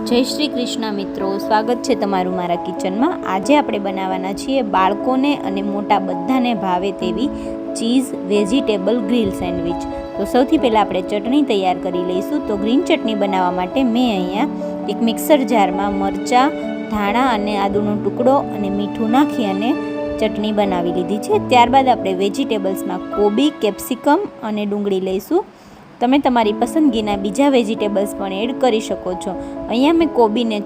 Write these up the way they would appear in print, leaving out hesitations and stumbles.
જય શ્રી કૃષ્ણ મિત્રો, સ્વાગત છે તમારું મારા કિચનમાં। આજે આપણે બનાવવાના છીએ બાળકોને અને મોટા બધાને ભાવે તેવી ચીઝ વેજીટેબલ ગ્રીલ સેન્ડવિચ। તો સૌથી પહેલાં આપણે ચટણી તૈયાર કરી લઈશું। તો ગ્રીન ચટણી બનાવવા માટે મેં અહીંયા એક મિક્સર જારમાં મરચાં, ધાણા અને આદુનો ટુકડો અને મીઠું નાખી અને ચટણી બનાવી લીધી છે। ત્યારબાદ આપણે વેજીટેબલ્સમાં કોબી, કેપ્સિકમ અને ડુંગળી લઈશું। તમે તમારી પસંદગીના બીજા વેજીટેબલ્સ પણ એડ કરી શકો છો। અહીંયા મેં કોબીને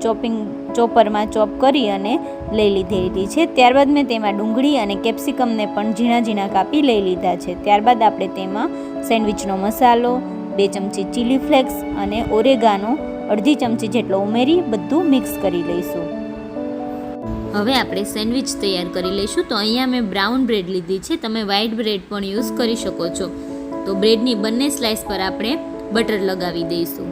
ચોપરમાં ચોપ કરી અને લઈ લીધેલી છે। ત્યારબાદ મેં તેમાં ડુંગળી અને કેપ્સિકમને પણ ઝીણા ઝીણા કાપી લઈ લીધા છે। ત્યારબાદ આપણે તેમાં સેન્ડવિચનો મસાલો, 2 ચમચી ચીલી ફ્લેક્સ અને ઓરેગાનો અડધી ચમચી જેટલો ઉમેરી બધું મિક્સ કરી લઈશું। હવે આપણે સેન્ડવિચ તૈયાર કરી લઈશું। તો અહીંયા મેં બ્રાઉન બ્રેડ લીધી છે, તમે વ્હાઇટ બ્રેડ પણ યુઝ કરી શકો છો। તો બ્રેડની બંને સ્લાઇસ પર આપણે બટર લગાવી દઈશું।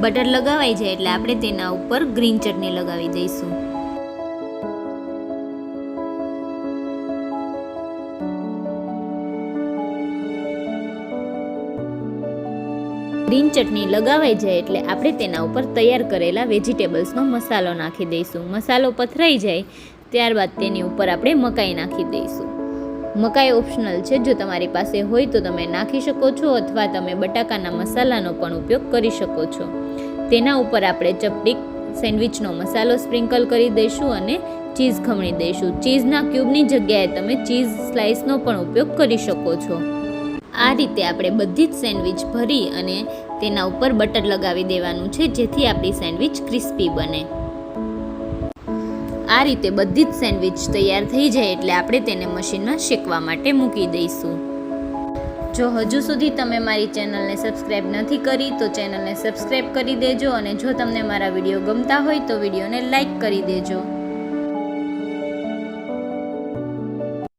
બટર લગાવાઈ જાય એટલે આપણે તેના ઉપર ગ્રીન ચટણી લગાવી દઈશું। ગ્રીન ચટણી લગાવાઈ જાય એટલે આપણે તેના ઉપર તૈયાર કરેલા વેજીટેબલ્સનો મસાલો નાખી દઈશું। મસાલો પથરાઈ જાય ત્યારબાદ તેની ઉપર આપણે મકાઈ નાખી દઈશું। મકાઈ ઓપ્શનલ છે, જો તમારી પાસે હોય તો તમે નાખી શકો છો અથવા તમે બટાકાના મસાલાનો પણ ઉપયોગ કરી શકો છો। તેના ઉપર આપણે ચપટી સેન્ડવિચનો મસાલો સ્પ્રિંકલ કરી દઈશું અને ચીઝ ખમણી દઈશું। ચીઝના ક્યુબની જગ્યાએ તમે ચીઝ સ્લાઇસનો પણ ઉપયોગ કરી શકો છો। આ રીતે આપણે બધી જ સેન્ડવિચ ભરી અને તેના ઉપર બટર લગાવી દેવાનું છે, જેથી આપણી સેન્ડવિચ ક્રિસ્પી બને। આ રીતે બધી જ સેન્ડવિચ તૈયાર થઈ જાય એટલે આપણે તેને મશીનમાં શેકવા માટે મૂકી દઈશું। જો હજુ સુધી તમે મારી ચેનલને સબસ્ક્રાઈબ નથી કરી તો ચેનલને સબસ્ક્રાઈબ કરી દેજો અને જો તમને મારા વિડીયો ગમતા હોય તો વિડીયોને લાઈક કરી દેજો।